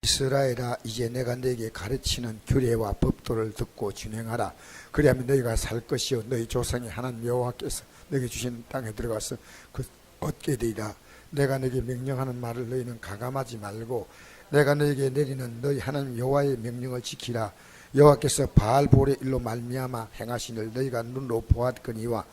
이스라엘아, 이제 내가 너에게 가르치는 규례와 법도를 듣고 준행하라. 그리하면 너희가 살 것이요 너희 조상의 하나님 여호와께서 너에게 주신 땅에 들어가서 그 얻게 되리라. 내가 너에게 명령하는 말을 너희는 가감하지 말고 내가 너에게 내리는 너희 하나님 여호와의 명령을 지키라. 여호와께서 바알볼의 일로 말미암아 행하신 일 너희가 눈으로 보았거니와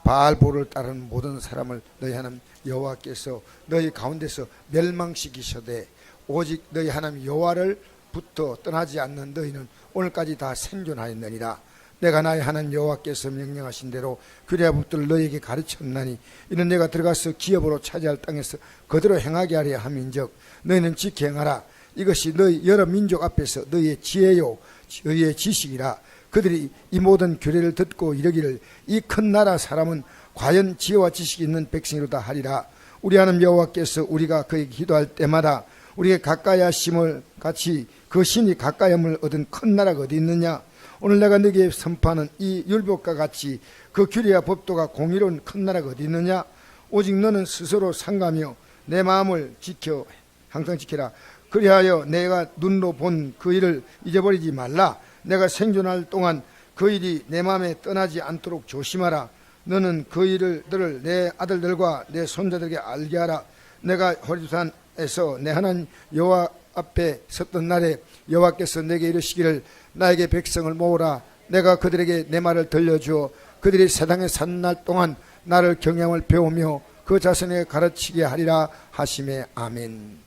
바알볼을 따르는 모든 사람을 너희 하나님 여호와께서 너희 가운데서 멸망시키셔되 오직 너희 하나님 여호와를 부터 떠나지 않는 너희는 오늘까지 다 생존하였느니라. 내가 나의 하나님 여호와께서 명령하신 대로 규례와 법도를 너희에게 가르쳤나니 이는 내가 들어가서 기업으로 차지할 땅에서 그대로 행하게 하려 함인즉 너희는 지켜 행하라. 이것이 너희 여러 민족 앞에서 너희의 지혜요 너희의 지식이라. 그들이 이 모든 규례를 듣고 이르기를 이 큰 나라 사람은 과연 지혜와 지식이 있는 백성이로다 하리라. 우리 하나님 여호와께서 우리가 그에게 기도할 때마다 우리에게 가까이 하심을 같이 그 신이 가까이 함을 얻은 큰 나라가 어디 있느냐. 오늘 내가 너에게 선포하는 이 율법과 같이 그 규례와 법도가 공의로운 큰 나라가 어디 있느냐. 오직 너는 스스로 상가며 내 마음을 지켜 항상 지키라. 그리하여 내가 눈으로 본 그 일을 잊어버리지 말라. 내가 생존할 동안 그 일이 내 마음에 떠나지 않도록 조심하라. 너는 그 일들을 내 아들들과 내 손자들에게 알게 하라. 내가 호리산에서 내 하나님 여호와 앞에 섰던 날에 여호와께서 내게 이르시기를 나에게 백성을 모으라. 내가 그들에게 내 말을 들려주어 그들이 세상에 산 날 동안 나를 경영을 배우며 그 자손에게 가르치게 하리라 하시매. 아멘.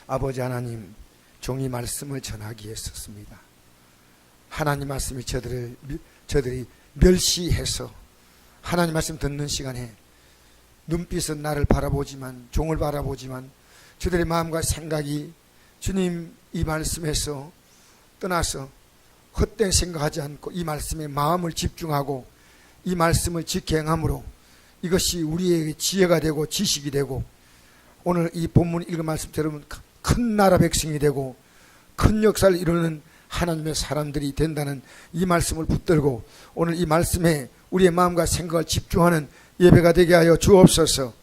아버지 하나님, 종이 말씀을 전하기 위해 썼습니다. 하나님 말씀이 저들이 멸시해서 하나님 말씀 듣는 시간에 눈빛은 나를 바라보지만 종을 바라보지만 저들의 마음과 생각이 주님 이 말씀에서 떠나서 헛된 생각하지 않고 이 말씀에 마음을 집중하고 이 말씀을 지켜 행함으로 이것이 우리에게 지혜가 되고 지식이 되고 오늘 이 본문 읽은 말씀처럼 큰 나라 백성이 되고 큰 역사를 이루는 하나님의 사람들이 된다는 이 말씀을 붙들고 오늘 이 말씀에 우리의 마음과 생각을 집중하는 예배가 되게 하여 주옵소서.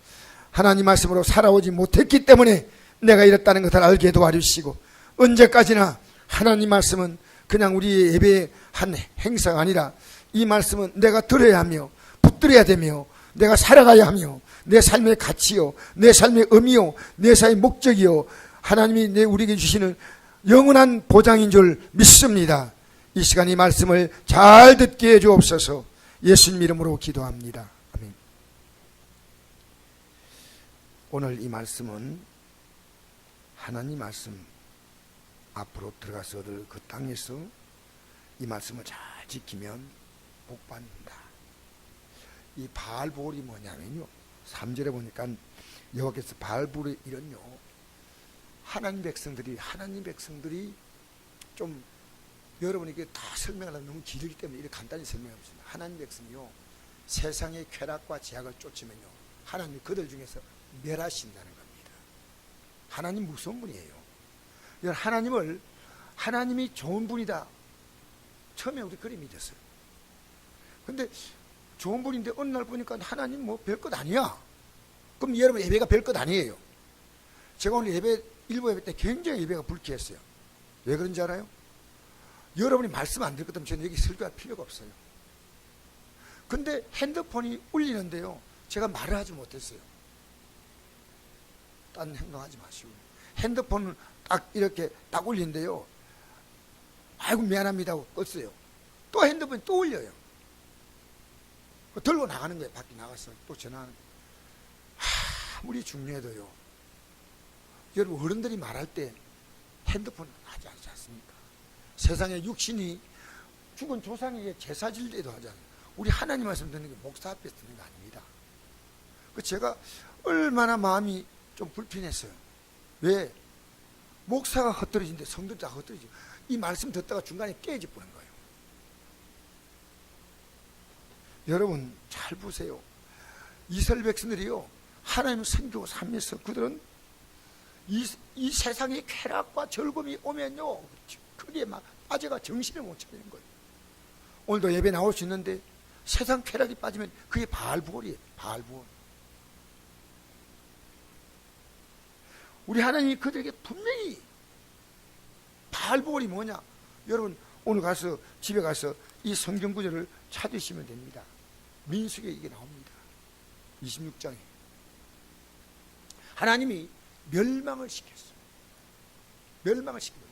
하나님 말씀으로 살아오지 못했기 때문에 내가 이랬다는 것을 알게 도와주시고 언제까지나 하나님 말씀은 그냥 우리의 예배의 한 행사가 아니라 이 말씀은 내가 들어야 하며 붙들어야 되며 내가 살아가야 하며 내 삶의 가치요 내 삶의 의미요 내 삶의 목적이요 하나님이 우리에게 주시는 영원한 보장인 줄 믿습니다. 이 시간 이 말씀을 잘 듣게 해 주옵소서. 예수님 이름으로 기도합니다. 아멘. 오늘 이 말씀은 하나님 말씀 앞으로 들어가서 얻을 그 땅에서 이 말씀을 잘 지키면 복받는다. 이 바알볼이 뭐냐면요 3절에 보니까 여호와께서 바알볼의 일은요 하나님 백성들이 좀 여러분이 이게 다 설명하려면 너무 길기 때문에 이렇게 간단히 설명하겠습니다. 하나님 백성이요 세상의 쾌락과 제약을 쫓으면요 하나님이 그들 중에서 멸하신다는 겁니다. 하나님 무서운 분이에요. 하나님이 좋은 분이다. 처음에 우리 그리 믿었어요. 근데 좋은 분인데 어느 날 보니까 하나님 뭐 별것 아니야. 그럼 여러분 예배가 별것 아니에요. 제가 오늘 일부 예배 때 굉장히 예배가 불쾌했어요. 왜 그런지 알아요? 여러분이 말씀 안 들을 것 같으면 저는 여기 설교할 필요가 없어요. 근데 핸드폰이 울리는데요 제가 말을 하지 못했어요. 딴 행동하지 마시고 핸드폰을 딱 이렇게 딱 울리는데요 아이고 미안합니다 하고 껐어요. 또 핸드폰이 또 울려요. 들고 나가는 거예요. 밖에 나가서 또 전화하는 거예요. 아무리 중요해도요 여러분 어른들이 말할 때 핸드폰 하지 않습니까? 세상에 육신이 죽은 조상에게 제사 질 때도 하잖아요. 우리 하나님 말씀 듣는 게 목사 앞에서 듣는 거 아닙니다. 제가 얼마나 마음이 좀 불편했어요. 왜? 목사가 헛들어지는데 성도들 다 헛들어지고 이 말씀 듣다가 중간에 깨져 보는 거예요. 여러분 잘 보세요. 이스라엘 백성들이요 하나님 섬기고 살면서 그들은 이 세상의 쾌락과 즐거움이 오면요 그게 막 빠져가 정신을 못 차리는 거예요. 오늘도 예배 나올 수 있는데 세상 쾌락이 빠지면 그게 바알볼이에요. 바알볼. 우리 하나님이 그들에게 분명히 바알보올이 뭐냐? 여러분 오늘 가서 집에 가서 이 성경 구절을 찾으시면 됩니다. 민수기에 이게 나옵니다. 26장에 하나님이 멸망을 시켰어요. 멸망을 시키는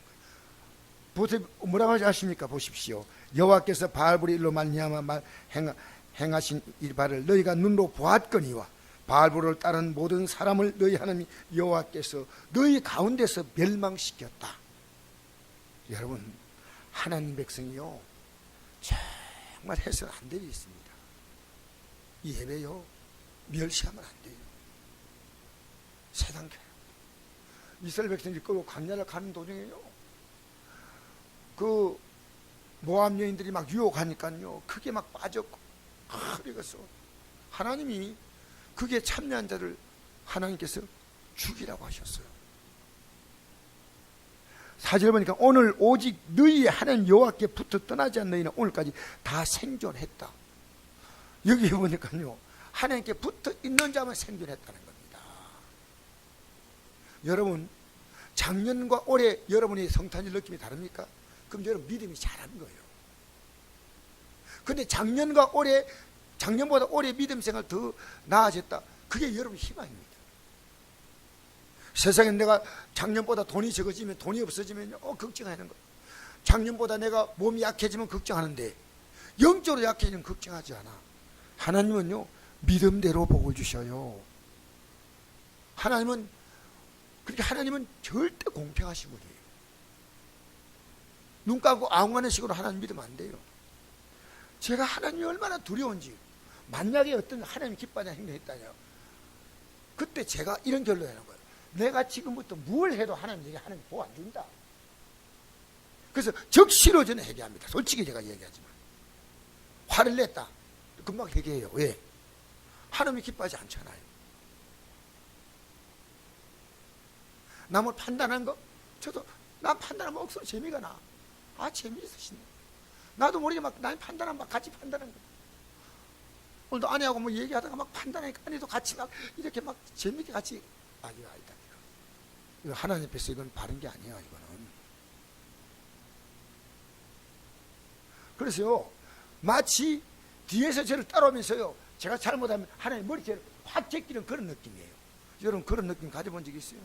거예요. 뭐라고 하십니까? 보십시오. 여호와께서 바알볼의 일로 말미암아 행하신 이 바를 너희가 눈으로 보았거니와 바알볼을 따른 모든 사람을 너희 하나님 여호와께서 너희 가운데서 멸망시켰다. 여러분 하나님 백성이요 정말 해서는 안 되어 있습니다. 이 예배요 멸시하면 안 돼요. 세상 이스라엘 백성들이 끌고 광야를 가는 도중에요 그 모압 여인들이 막 유혹하니까요 그게 막 빠졌고 그래서 하나님이 그게 참여한 자를 하나님께서 죽이라고 하셨어요. 4절 보니까 오늘 오직 너희 하나님 여호와께 붙어 떠나지 않는 너희는 오늘까지 다 생존했다. 여기 보니까요 하나님께 붙어 있는 자만 생존했다는 겁니다. 여러분 작년과 올해 여러분의 성탄절 느낌이 다릅니까? 그럼 여러분 믿음이 잘한 거예요. 근데 작년과 올해 작년보다 올해 믿음 생활 더 나아졌다. 그게 여러분 희망입니다. 세상에 내가 작년보다 돈이 적어지면 돈이 없어지면 걱정하는 거예요. 작년보다 내가 몸이 약해지면 걱정하는데 영적으로 약해지면 걱정하지 않아. 하나님은요 믿음대로 복을 주셔요. 하나님은 그렇게 하나님은 절대 공평하신 분이에요. 눈 감고 아웅하는 식으로 하나님 믿으면 안 돼요. 제가 하나님이 얼마나 두려운지 만약에 어떤 하나님 기뻐하는 행동했다냐 그때 제가 이런 결론을 하는 거예요. 내가 지금부터 뭘 해도 하나님에게 하나님 복 안 준다. 그래서 적시로 저는 회개합니다. 솔직히 제가 얘기하지만 화를 냈다 금방 회개해요. 왜? 하나님이 기뻐하지 않잖아요. 남을 판단한 거 저도 남 판단하면 억수로 재미가 나. 재미있으시네. 나도 모르게 막 남 판단하면 막 같이 판단한 거. 오늘도 아내하고 뭐 얘기하다가 막 판단하니까 아내도 같이 막 이렇게 막 재미있게 같이 아니다. 이거 하나님 앞에서 이건 바른 게 아니에요. 이거는. 그래서요 마치 뒤에서 저를 따라오면서요 제가 잘못하면 하나님 머리채를 확 제끼는 그런 느낌이에요. 여러분 그런 느낌 가져본 적 있어요?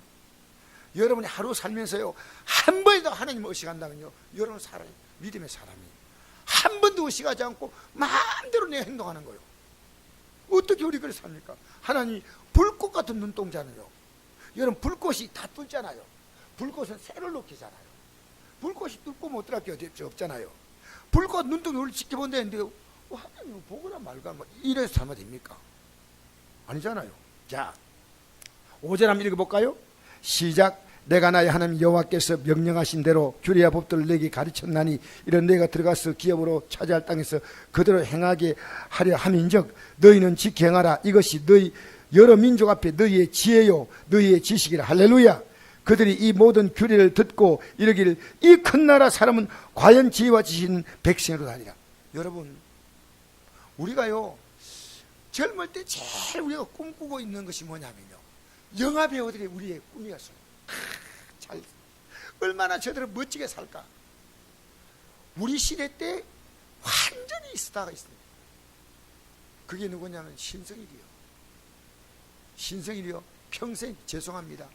여러분이 하루 살면서요 한 번도 하나님을 의식한다면요 여러분 살아요. 믿음의 사람이 한 번도 의식하지 않고 마음대로 내 행동하는 거예요. 어떻게 우리 그렇게 삽니까? 하나님이 불꽃 같은 눈동자는요 여러분 불꽃이 다 뚫잖아요. 불꽃은 쇠를 놓기잖아요. 불꽃이 뚫고 못 들어갈 게 없잖아요. 불꽃 눈동자 우리 지켜본다는데 하나님 보거나 말거나 뭐 이래서 살면 됩니까? 아니잖아요. 자 5절 한번 읽어볼까요? 시작. 내가 나의 하나님 여호와께서 명령하신 대로 규례와 법도를 내게 가르쳤나니 이런 내가 들어가서 기업으로 차지할 땅에서 그대로 행하게 하려 함인즉 너희는 지켜 행하라. 이것이 너희 여러 민족 앞에 너희의 지혜요 너희의 지식이라. 할렐루야. 그들이 이 모든 규례를 듣고 이르기를 이 큰 나라 사람은 과연 지혜와 지식인 백성으로 다니라. 여러분 우리가요 젊을 때 제일 우리가 꿈꾸고 있는 것이 뭐냐면요 영화 배우들이 우리의 꿈이었어요. 얼마나 저들은 멋지게 살까. 우리 시대 때 완전히 스타가 있습니다. 그게 누구냐면 신성일이요. 신성일이요 평생 죄송합니다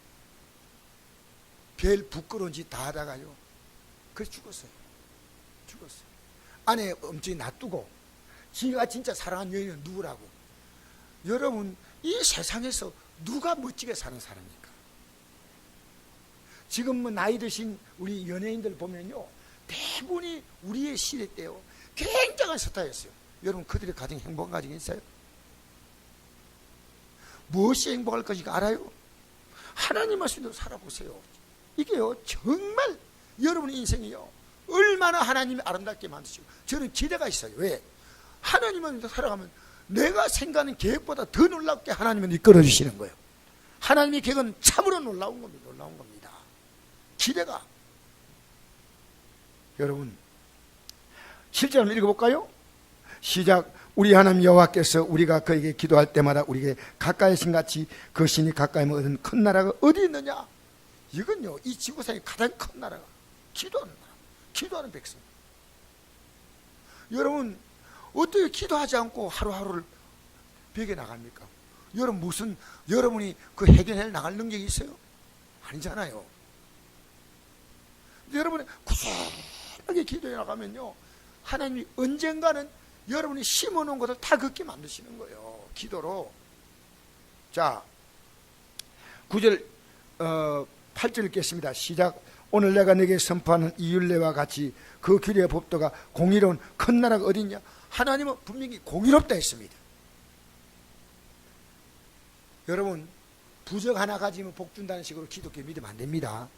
별 부끄러운 짓 다 하다가요 그래서 죽었어요. 아내 엄청히 놔두고 지가 진짜 사랑한 여인은 누구라고. 여러분 이 세상에서 누가 멋지게 사는 사람입니까? 지금 뭐 나이 드신 우리 연예인들 보면요 대부분이 우리의 시대 때요 굉장한 스타였어요. 여러분 그들이 가장 행복한 가정이 있어요? 무엇이 행복할 것인가 알아요? 하나님 말씀대로 살아보세요. 이게요 정말 여러분의 인생이요 얼마나 하나님이 아름답게 만드시고 저는 기대가 있어요. 왜? 하나님만 살아가면 내가 생각하는 계획보다 더 놀랍게 하나님은 이끌어 주시는 거예요. 하나님의 계획은 참으로 놀라운 겁니다. 기대가. 여러분 7절 한번 읽어볼까요? 시작. 우리 하나님 여호와께서 우리가 그에게 기도할 때마다 우리에게 가까이 신 같이 그 신이 가까이면 얻은 큰 나라가 어디 있느냐. 이건요, 이 지구상의 가장 큰 나라가 기도하는 나라, 기도하는 백성. 여러분 어떻게 기도하지 않고 하루하루를 베겨 나갑니까? 여러분이 그 해결해 나갈 능력이 있어요? 아니잖아요. 여러분이 꾸준하게 기도해 나가면요, 하나님이 언젠가는 여러분이 심어놓은 것을 다 걷게 만드시는 거예요, 기도로. 자, 9절 8절 읽겠습니다. 시작. 오늘 내가 네게 선포하는 이 율례와 같이 그 규례의 법도가 공의로운 큰 나라가 어디 있냐? 하나님은 분명히 공의롭다 했습니다. 여러분, 부적 하나 가지면 복 준다는 식으로 기독교 믿으면 안 됩니다.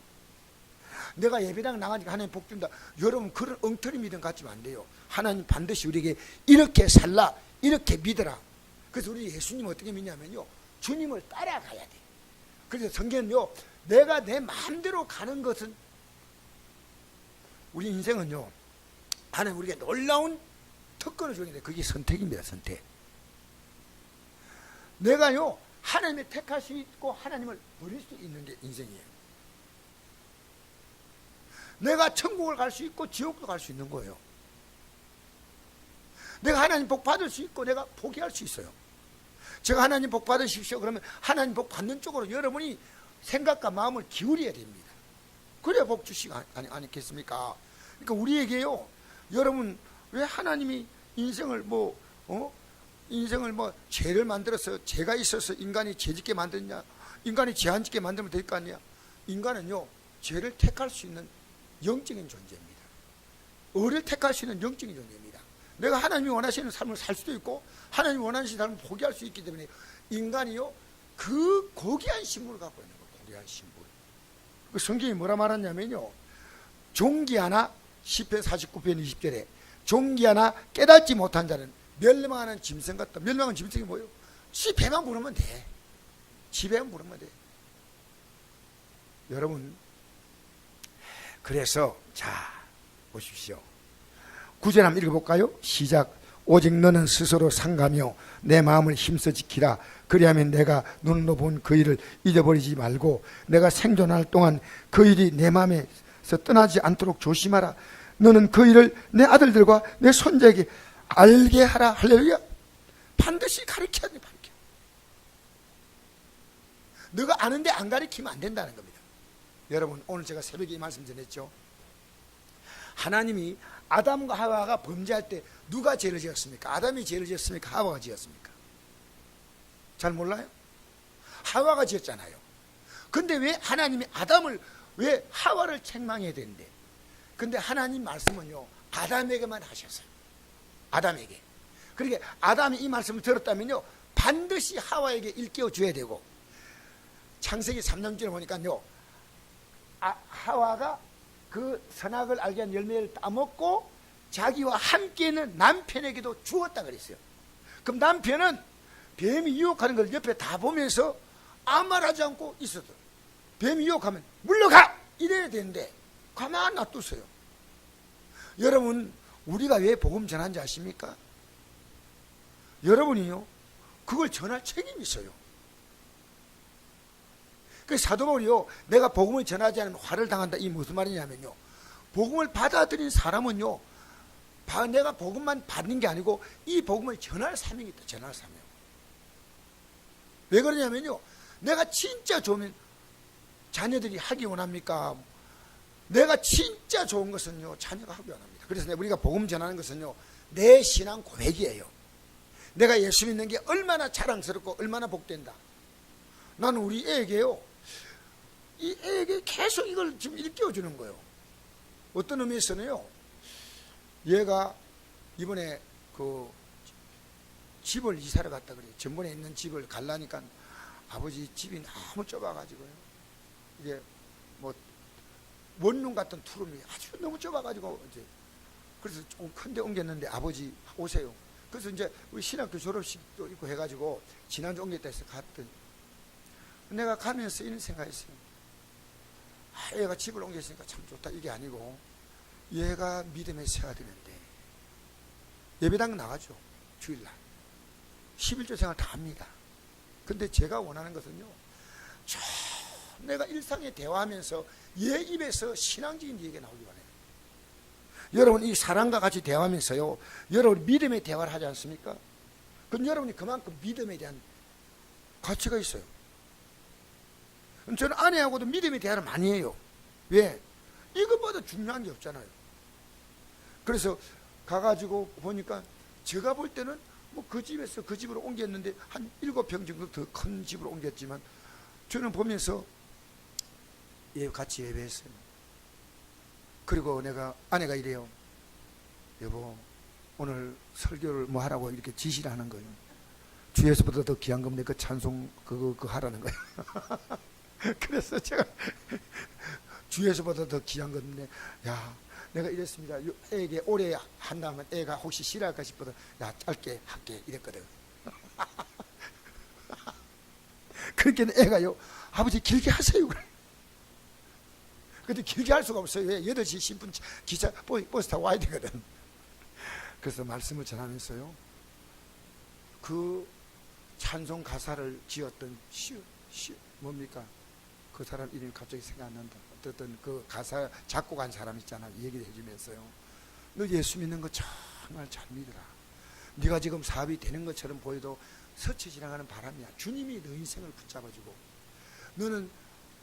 내가 예배당 나가니까 하나님 복 준다, 여러분 그런 엉터리 믿음 갖지면 안 돼요. 하나님 반드시 우리에게 이렇게 살라, 이렇게 믿어라. 그래서 우리 예수님 어떻게 믿냐면요, 주님을 따라가야 돼. 그래서 성경은요, 내가 내 마음대로 가는 것은, 우리 인생은요, 하나님 우리에게 놀라운 특권을 주는데 그게 선택입니다. 선택. 내가요, 하나님을 택할 수 있고 하나님을 버릴 수 있는 게 인생이에요. 내가 천국을 갈 수 있고 지옥도 갈 수 있는 거예요. 내가 하나님 복 받을 수 있고 내가 포기할 수 있어요. 제가 하나님 복 받으십시오 그러면 하나님 복 받는 쪽으로 여러분이 생각과 마음을 기울여야 됩니다. 그래야 복 주시지 않겠습니까? 그러니까 우리에게요, 여러분 왜 하나님이 인생을 인생을 죄를 만들어서, 죄가 있어서 인간이 죄짓게 만드냐, 인간이 죄 안 짓게 만들면 될 거 아니야. 인간은요, 죄를 택할 수 있는 영적인 존재입니다. 의를 택할 수 있는 영적인 존재입니다. 내가 하나님이 원하시는 삶을 살 수도 있고 하나님이 원하시는 삶을 포기할 수 있기 때문에 인간이요, 그 고귀한 신분을 갖고 있는 거예요. 고귀한 신분. 그 성경이 뭐라 말하냐면요, 종기 하나, 시편 49편 20절에 종기 하나 깨닫지 못한 자는 멸망하는 짐승 같다. 멸망하는 짐승이 뭐예요? 지 배만 부르면 돼. 지 배만 부르면 돼. 여러분, 그래서 자 보십시오. 9절 한번 읽어볼까요? 시작. 오직 너는 스스로 상가며 내 마음을 힘써 지키라. 그리하면 내가 눈으로 본 그 일을 잊어버리지 말고 내가 생존할 동안 그 일이 내 마음에서 떠나지 않도록 조심하라. 너는 그 일을 내 아들들과 내 손자에게 알게 하라. 할렐루야. 반드시 가르쳐야 돼. 가르쳐. 너가 아는데 안 가르치면 안 된다는 겁니다. 여러분, 오늘 제가 새벽에 이 말씀 전했죠. 하나님이 아담과 하와가 범죄할 때 누가 죄를 지었습니까? 아담이 죄를 지었습니까? 하와가 지었습니까? 잘 몰라요? 하와가 지었잖아요. 근데 왜 하나님이 왜 하와를 책망해야 되는데? 근데 하나님 말씀은요, 아담에게만 하셨어요. 아담에게. 그러니까 아담이 이 말씀을 들었다면요, 반드시 하와에게 일깨워 줘야 되고, 창세기 3장절에 보니까요, 하와가 그 선악을 알게 한 열매를 따먹고 자기와 함께 있는 남편에게도 주었다 그랬어요. 그럼 남편은 뱀이 유혹하는 걸 옆에 다 보면서 아무 말하지 않고 있었어. 뱀이 유혹하면 물러가! 이래야 되는데 가만 놔뒀어요. 여러분, 우리가 왜 복음 전하는지 아십니까? 여러분이요, 그걸 전할 책임이 있어요. 그 사도 바울이요, 내가 복음을 전하지 않으면 화를 당한다. 이 무슨 말이냐면요, 복음을 받아들인 사람은요, 내가 복음만 받는 게 아니고 이 복음을 전할 사명이 있다. 전할 사명. 왜 그러냐면요, 내가 진짜 좋으면 자녀들이 하기 원합니까? 내가 진짜 좋은 것은요, 자녀가 하기 원합니다. 그래서 우리가 복음 전하는 것은요, 내 신앙 고백이에요. 내가 예수 믿는 게 얼마나 자랑스럽고 얼마나 복된다. 나는 우리 애에게요, 이 애에게 계속 이걸 지금 일깨워주는 거예요. 어떤 의미에서는요, 얘가 이번에 그 집을 이사를 갔다 그래요. 전번에 있는 집을 갈라니까 아버지 집이 너무 좁아가지고요, 이게 뭐 원룸 같은 투룸이 아주 너무 좁아가지고 이제 그래서 좀 큰데 옮겼는데 아버지 오세요. 그래서 이제 우리 신학교 졸업식도 있고 해가지고 지난주 옮겼다 해서 갔더니 내가 가면서 이런 생각했어요. 얘가 집을 옮겼으니까 참 좋다, 이게 아니고 얘가 믿음에 세워야 되는데 예배당 나가죠. 주일날 11조 생활 다 합니다. 근데 제가 원하는 것은요, 내가 일상에 대화하면서 얘 입에서 신앙적인 얘기가 나오기 바래요. 여러분 이 사람과 같이 대화하면서요, 여러분 믿음의 대화를 하지 않습니까? 그럼 여러분이 그만큼 믿음에 대한 가치가 있어요. 저는 아내하고도 믿음의 대화를 많이 해요. 왜? 이것보다 중요한 게 없잖아요. 그래서 가가지고 보니까 제가 볼 때는 뭐 그 집에서 그 집으로 옮겼는데 한 7평 정도 더 큰 집으로 옮겼지만 저는 보면서 같이 예배했어요. 그리고 아내가 이래요. 여보, 오늘 설교를 뭐 하라고 이렇게 지시를 하는 거예요. 주에서보다 더 귀한 겁니다. 그 찬송 그거 하라는 거예요. 그래서 제가 주에서보다 더 귀한 건데, 야, 내가 이랬습니다. 애에게 오래 한다면 애가 혹시 싫어할까 싶어서 야, 짧게 할게 이랬거든. 그러니까 애가요, 아버지 길게 하세요. 근데 길게 할 수가 없어요. 왜? 8시 10분 기차 버스 타고 와야 되거든. 그래서 말씀을 전하면서요, 그 찬송 가사를 지었던 뭡니까? 그 사람 이름이 갑자기 생각 안 난다. 어쨌든 그 가사 작곡한 사람 있잖아. 얘기를 해주면서요, 너 예수 믿는 거 정말 잘 믿어라. 네가 지금 사업이 되는 것처럼 보여도 스쳐 지나가는 바람이야. 주님이 너 인생을 붙잡아주고, 너는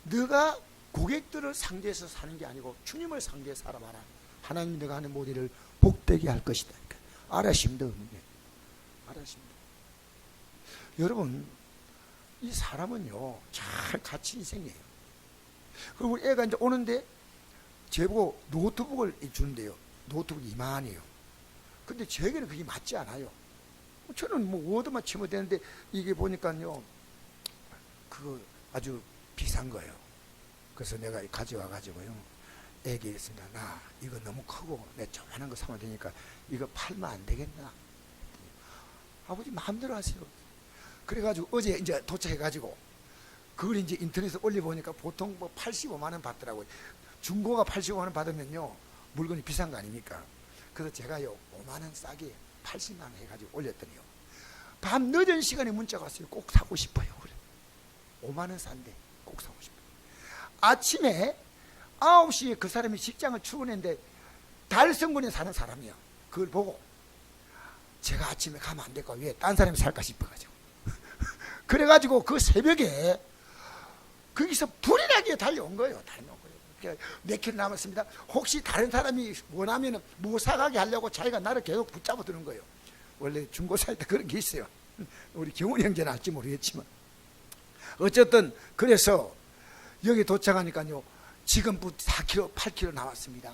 네가 고객들을 상대해서 사는 게 아니고 주님을 상대해서 살아봐라. 하나님이 네가 하는 모든 일을 복되게 할 것이다. 알아십니다. 알아십니다. 여러분, 이 사람은요, 잘 갇힌 인생이에요. 그리고 우리 애가 이제 오는데 제보고 노트북을 주는데요. 노트북이 이만해요. 근데 제게는 그게 맞지 않아요. 저는 뭐 워드만 치면 되는데 이게 보니까요, 그거 아주 비싼 거예요. 그래서 내가 가져와 가지고요, 애기 했습니다. 나 이거 너무 크고 내 조그만한 거 사면 되니까 이거 팔면 안 되겠나? 아버지 마음대로 하세요. 그래가지고 어제 이제 도착해가지고 그걸 이제 인터넷에 올려보니까 보통 뭐 85만 원 받더라고요. 중고가 85만 원 받으면요, 물건이 비싼 거 아닙니까? 그래서 제가요 5만 원 싸게 80만 원 해가지고 올렸더니요, 밤 늦은 시간에 문자가 왔어요. 꼭 사고 싶어요. 그래. 5만 원 싼데 꼭 사고 싶어요. 아침에 9시에 그 사람이 직장을 출근했는데 달성군에 사는 사람이야. 그걸 보고 제가 아침에 가면 안 될까? 왜? 딴 사람이 살까 싶어가지고. 그래가지고 그 새벽에 거기서 불이 나게 달려온 거예요. 몇 킬로 남았습니다. 혹시 다른 사람이 원하면 못 사가게 하려고 자기가 나를 계속 붙잡아 두는 거예요. 원래 중고사일 때 그런 게 있어요. 우리 경훈이 형제는 알지 모르겠지만. 어쨌든 그래서 여기 도착하니까요, 지금부터 4km, 8km 남았습니다.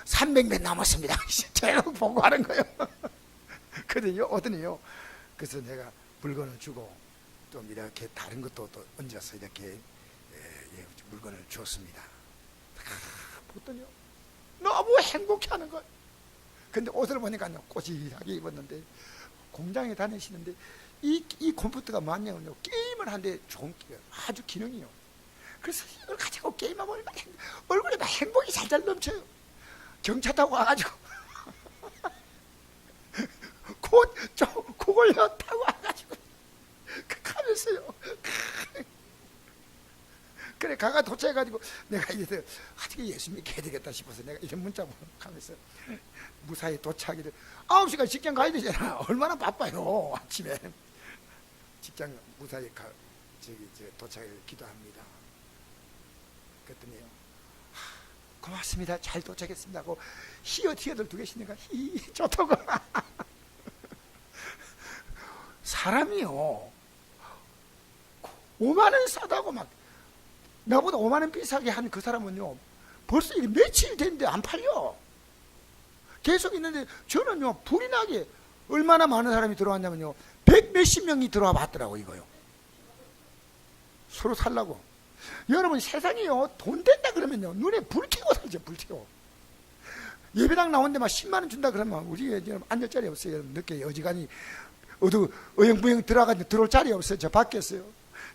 300m 남았습니다. 제가 보고 하는 거예요. 그러더니 오더니요, 그래서 내가 물건을 주고 좀 이렇게 다른 것도 또 얹어서 이렇게 물건을 주었습니다. 보더니요, 너무 행복해 하는 거예요. 근데 옷을 보니까요, 꼬질하게 입었는데, 공장에 다니시는데 이 컴퓨터가 뭐냐면요, 게임을 하는데 좋은 아주 기능이요. 그래서 이걸 가지고 게임하면 얼굴에 막 행복이 살살 넘쳐요. 경차 타고 와가지고 그걸 타고 와가지고 가면서요. 그래 가가 도착해가지고 내가 이제 어떻게 예수 믿게 해야 되겠다 싶어서 내가 이런 문자 보내면서 무사히 도착이를 9시간 직장 가야 되잖아. 얼마나 바빠요. 아침에 직장 무사히 도착을 기도합니다. 그랬더니요, 고맙습니다. 잘 도착했습니다 하고 히어티어들 2개씩니까 좋다고. 사람이요, 5만 원 싸다고 막 나보다 5만 원 비싸게 한 그 사람은요, 벌써 이게 며칠 됐는데 안 팔려. 계속 있는데 저는요, 불이 나게 얼마나 많은 사람이 들어왔냐면요, 100 몇십 명이 들어와 봤더라고. 이거요, 서로 살라고. 여러분, 세상이요, 돈 된다 그러면요, 눈에 불 켜고 살죠. 불 켜고. 예배당 나오는데 막 10만 원 준다 그러면 우리 앉을 자리 없어요. 늦게 어지간히 어영부영 들어가지고 들어올 자리 없어요. 저 밖에 있어요.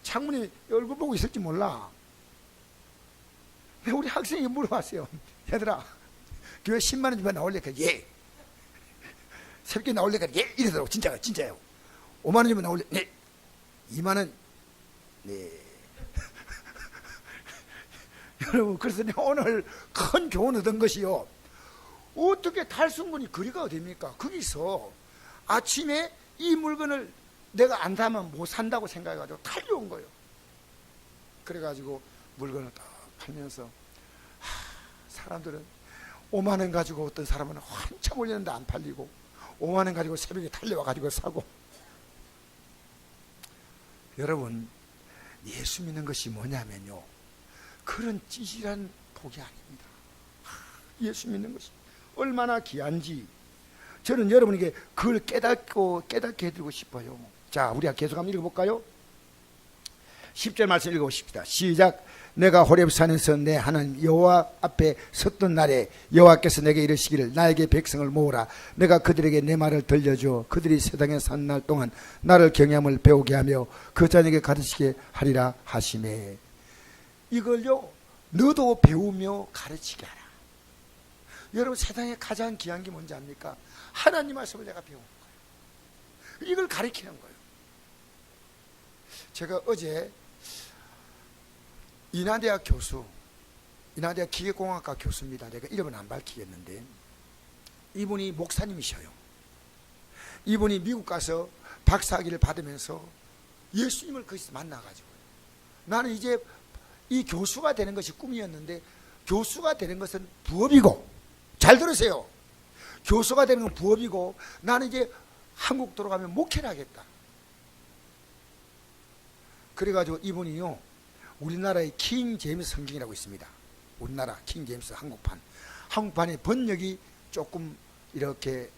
창문에 얼굴 보고 있을지 몰라. 우리 학생이 물어봤어요. 얘들아, 교회 10만 원 주면 나올래까? 예. 새벽에 나올래까? 예. 이러더라고. 진짜예요. 5만 원 주면 나올래? 네. 2만 원? 네. 여러분, 그래서 내가 오늘 큰 교훈 얻은 것이요, 어떻게 달순군이 거리가 어딥니까? 거기서 아침에 이 물건을 내가 안 사면 못 산다고 생각해가지고 달려온 거예요. 그래가지고 물건을 딱 팔면서 사람들은 5만 원 가지고, 어떤 사람은 한참 올렸는데 안 팔리고, 5만 원 가지고 새벽에 달려와가지고 사고. 여러분, 예수 믿는 것이 뭐냐면요, 그런 찌질한 복이 아닙니다. 예수 믿는 것이 얼마나 귀한지 저는 여러분에게 그걸 깨닫게 해드리고 싶어요. 자, 우리가 계속 한번 읽어볼까요? 10절 말씀 읽어보십시다. 시작. 내가 호렙산에서 내 하나님 여호와 앞에 섰던 날에 여호와께서 내게 이르시기를 나에게 백성을 모으라. 내가 그들에게 내 말을 들려줘 그들이 세상에 산 날 동안 나를 경외함을 배우게 하며 그 자녀에게 가르치게 하리라 하시매. 이걸요, 너도 배우며 가르치게 하라. 여러분, 세상에 가장 귀한 게 뭔지 압니까? 하나님 말씀을 내가 배우는 거예요. 이걸 가르치는 거예요. 제가 어제 인하대학 교수, 인하대학 기계공학과 교수입니다. 내가 이름은 안 밝히겠는데, 이분이 목사님이셔요. 이분이 미국 가서 박사학위를 받으면서 예수님을 거기서 만나가지고, 나는 이제 이 교수가 되는 것이 꿈이었는데, 교수가 되는 것은 부업이고, 잘 들으세요, 교수가 되는 건 부업이고, 나는 이제 한국 돌아가면 목회를 하겠다. 그래가지고 이분이요, 우리나라의 킹 제임스 성경이라고 있습니다. 우리나라 킹 제임스 한국판의 번역이 조금 이렇게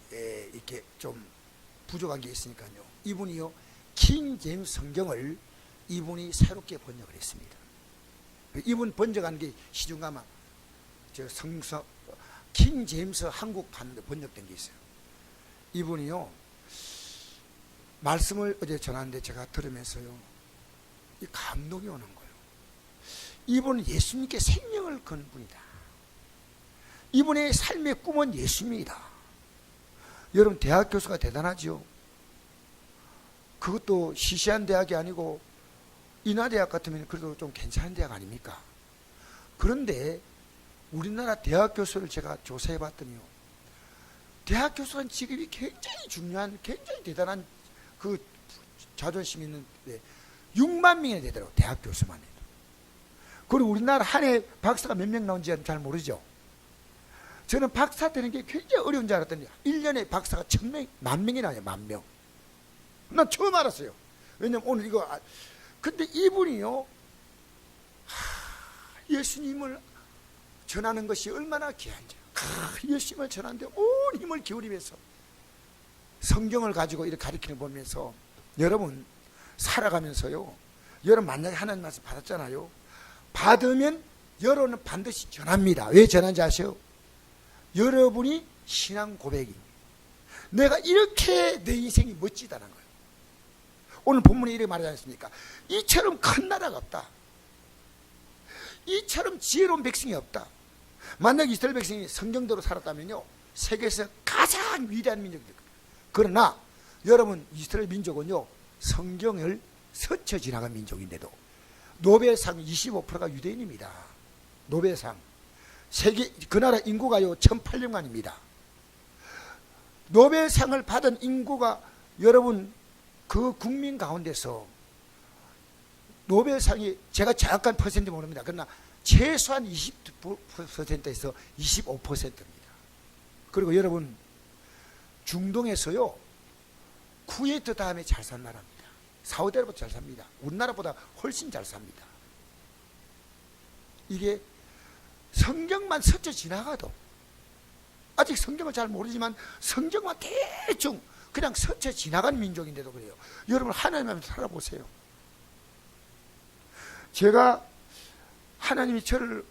좀 부족한 게 있으니까요, 이분이요, 킹 제임스 성경을 이분이 새롭게 번역을 했습니다. 이분 번역한 게 시중가마 킹 제임스 한국판 번역된 게 있어요. 이분이요, 말씀을 어제 전하는데 제가 들으면서요, 이 감동이 오는 거예요. 이분은 예수님께 생명을 건 분이다. 이분의 삶의 꿈은 예수님이다. 여러분, 대학 교수가 대단하죠. 그것도 시시한 대학이 아니고 인하대학 같으면 그래도 좀 괜찮은 대학 아닙니까? 그런데 우리나라 대학 교수를 제가 조사해 봤더니요, 대학 교수라는 직업이 굉장히 중요한, 굉장히 대단한 그 자존심 있는 6만 명이 되더라고요, 대학 교수만 해도. 그리고 우리나라 한 해 박사가 몇 명 나온지 잘 모르죠. 저는 박사 되는 게 굉장히 어려운 줄 알았더니 1년에 박사가 1000명, 10,000명이 나와요. 10,000명. 난 처음 알았어요. 왜냐면 오늘 이거, 근데 이분이요, 예수님을 전하는 것이 얼마나 귀한지, 예수님을 전하는데 온 힘을 기울이면서 성경을 가지고 이렇게 가르치는 거 보면서, 여러분 살아가면서요, 여러분 만약에 하나님 말씀 받았잖아요. 받으면 여러분은 반드시 전합니다. 왜 전하는지 아세요? 여러분이 신앙 고백입니다. 내가 이렇게 내 인생이 멋지다는 거예요. 오늘 본문에 이렇게 말하지 않습니까? 이처럼 큰 나라가 없다. 이처럼 지혜로운 백성이 없다. 만약 이스라엘 백성이 성경대로 살았다면요, 세계에서 가장 위대한 민족이 될 거예요. 그러나 여러분, 이스라엘 민족은요, 성경을 스쳐 지나간 민족인데도 노벨상 25%가 유대인입니다. 노벨상. 세계, 그 나라 인구가요 1800만입니다. 노벨상을 받은 인구가, 여러분 그 국민 가운데서 노벨상이, 제가 정확한 퍼센트 모릅니다. 그러나 최소한 20%에서 25%입니다. 그리고 여러분, 중동에서요, 쿠웨이트 다음에 잘 산 나라입니다. 사우디아라비아보다 잘 삽니다. 우리나라보다 훨씬 잘 삽니다. 이게 성경만 스쳐 지나가도, 아직 성경을 잘 모르지만 성경만 대충 그냥 스쳐 지나간 민족인데도 그래요. 여러분, 하나님 앞에 살아보세요. 제가 하나님이 저를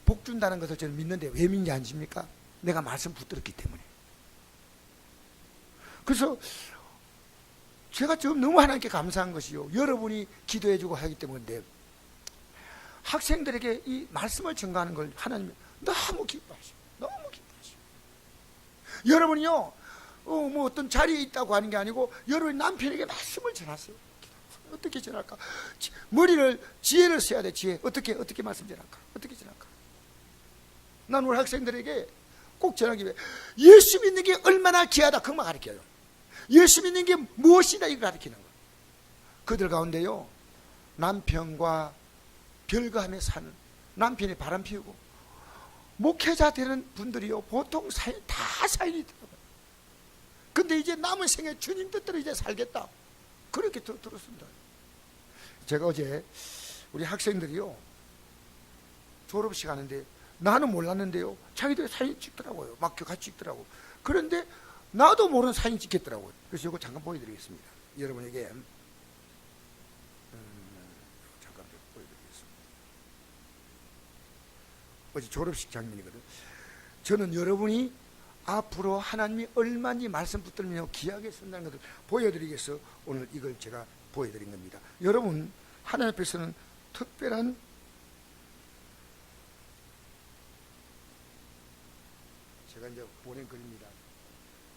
복 준다는 것을 저는 믿는데 왜 믿는지 아십니까? 내가 말씀 붙들었기 때문에. 그래서 제가 지금 너무 하나님께 감사한 것이요, 여러분이 기도해주고 하기 때문인데, 학생들에게 이 말씀을 전가하는 걸 하나님이 너무 기뻐하시고, 너무 기뻐하시고. 여러분이요, 뭐 어떤 자리에 있다고 하는 게 아니고, 여러분이 남편에게 말씀을 전하세요. 어떻게 전할까? 머리를, 지혜를 써야 돼. 지혜. 어떻게 말씀 전할까? 어떻게 전할까? 난 우리 학생들에게 꼭 전하기 위해 예수 믿는 게 얼마나 귀하다 그것만 가르쳐요. 예수 믿는 게 무엇이다 이걸 가르치는 거예요. 그들 가운데요, 남편과 별거하며 사는, 남편이 바람 피우고 목회자 되는 분들이요, 보통 다 사연이 있더라고요. 근데 이제 남은 생에 주님 뜻대로 이제 살겠다, 그렇게 들었습니다. 제가 어제 우리 학생들이요, 졸업식 하는데 나는 몰랐는데요, 자기들 사진 찍더라고요. 막 같이 찍더라고. 그런데 나도 모르는 사진 찍겠더라고요. 그래서 이거 잠깐 보여드리겠습니다. 여러분에게 잠깐 보여드리겠습니다. 어제 졸업식 장면이거든. 저는 여러분이 앞으로 하나님이 얼마나 말씀 붙들며 귀하게 쓴다는 것을 보여드리기 위해서 오늘 이걸 제가 보여드린 겁니다. 여러분, 하나님 앞에서는 특별한 제가 이제 보낸 글입니다.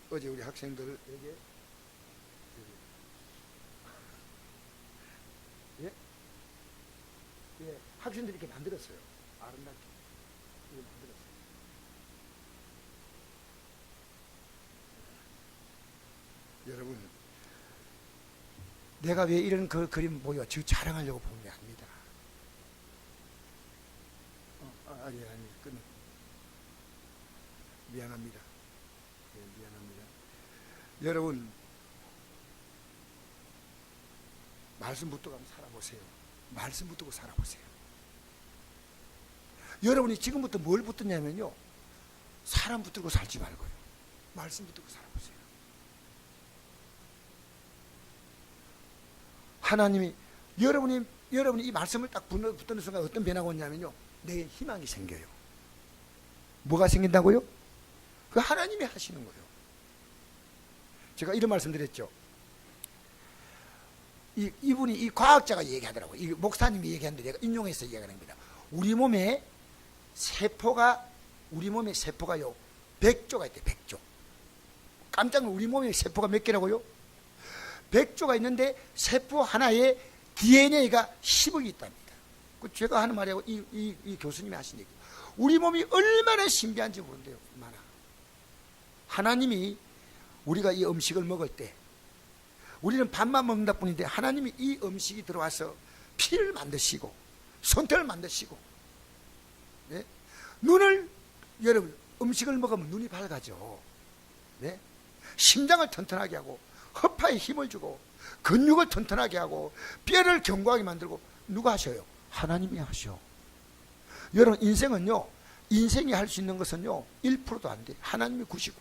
어제 우리 학생들에게 학생들이 이렇게 만들었어요. 아름답게 이렇게 만들었어요. 여러분, 내가 왜 이런 그 그림 보여? 저 자랑하려고 본 게 아닙니다. 아니 끊어. 미안합니다. 네, 미안합니다. 여러분, 말씀 붙들고 한번 살아보세요. 말씀 붙들고 살아보세요. 여러분이 지금부터 뭘 붙드냐면요, 사람 붙들고 살지 말고요, 말씀 붙들고 살아보세요. 하나님이 여러분이 이 말씀을 딱 붙드는 순간 어떤 변화가 오냐면요, 내 희망이 생겨요. 뭐가 생긴다고요? 그 하나님이 하시는 거예요. 제가 이런 말씀 드렸죠. 이분이, 이 과학자가 얘기하더라고요. 이 목사님이 얘기하는데 내가 인용해서 얘기하는 겁니다. 우리 몸에 세포가요 100조가 있대요. 100조. 깜짝 놀라. 우리 몸에 세포가 몇 개라고요? 100조가 있는데 세포 하나에 DNA가 10억이 있답니다. 제가 하는 말이하고 이 교수님이 하신 얘기. 우리 몸이 얼마나 신비한지 모른대요. 얼마나. 하나님이 우리가 이 음식을 먹을 때 우리는 밥만 먹는다 뿐인데 하나님이 이 음식이 들어와서 피를 만드시고 손톱을 만드시고, 네? 눈을, 여러분, 음식을 먹으면 눈이 밝아져. 네? 심장을 튼튼하게 하고 허파에 힘을 주고 근육을 튼튼하게 하고 뼈를 견고하게 만들고 누가 하셔요? 하나님이 하셔. 여러분, 인생은요, 인생이 할 수 있는 것은요 1%도 안 돼. 하나님이 99%.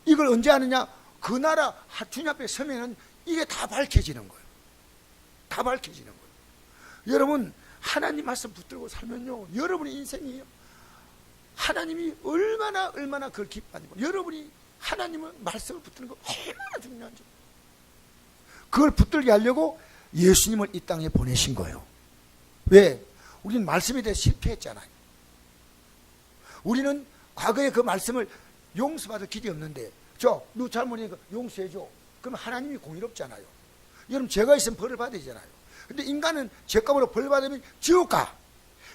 이걸 언제 하느냐? 그 나라 주님 앞에 서면은 이게 다 밝혀지는 거예요. 다 밝혀지는 거예요. 여러분, 하나님 말씀 붙들고 살면요, 여러분의 인생이에요. 하나님이 얼마나 그걸 기뻐하고, 여러분이 하나님의 말씀을 붙드는 거 얼마나 중요한지. 그걸 붙들게 하려고 예수님을 이 땅에 보내신 거예요. 왜? 우리는 말씀에 대해 실패했잖아요. 우리는 과거에 그 말씀을 용서받을 길이 없는데, 너 잘못이니까 용서해줘. 그럼 하나님이 공의롭잖아요. 여러분, 죄가 있으면 벌을 받아야 되잖아요. 근데 인간은 죄값으로 벌 받으면 지옥 가.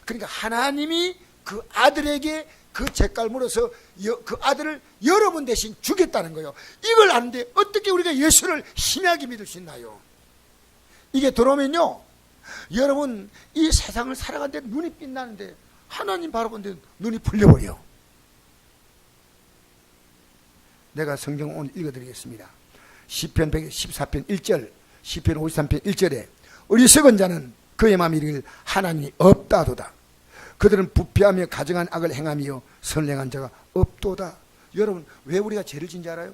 그러니까 하나님이 그 아들에게 그 죄값을 물어서 그 아들을 여러분 대신 주겠다는 거예요. 이걸 아는데 어떻게 우리가 예수를 희미하게 믿을 수 있나요? 이게 들어오면요, 여러분, 이 세상을 살아가는데 눈이 빛나는데 하나님 바라보는데 눈이 풀려버려. 내가 성경 오늘 읽어드리겠습니다. 시편 114편 1절, 시편 53편 1절에 어리석은 자는 그의 마음이 이르기를 하나님이 없다도다. 그들은 부패하며 가증한 악을 행하며 선량한 자가 없도다. 여러분, 왜 우리가 죄를 진지 알아요?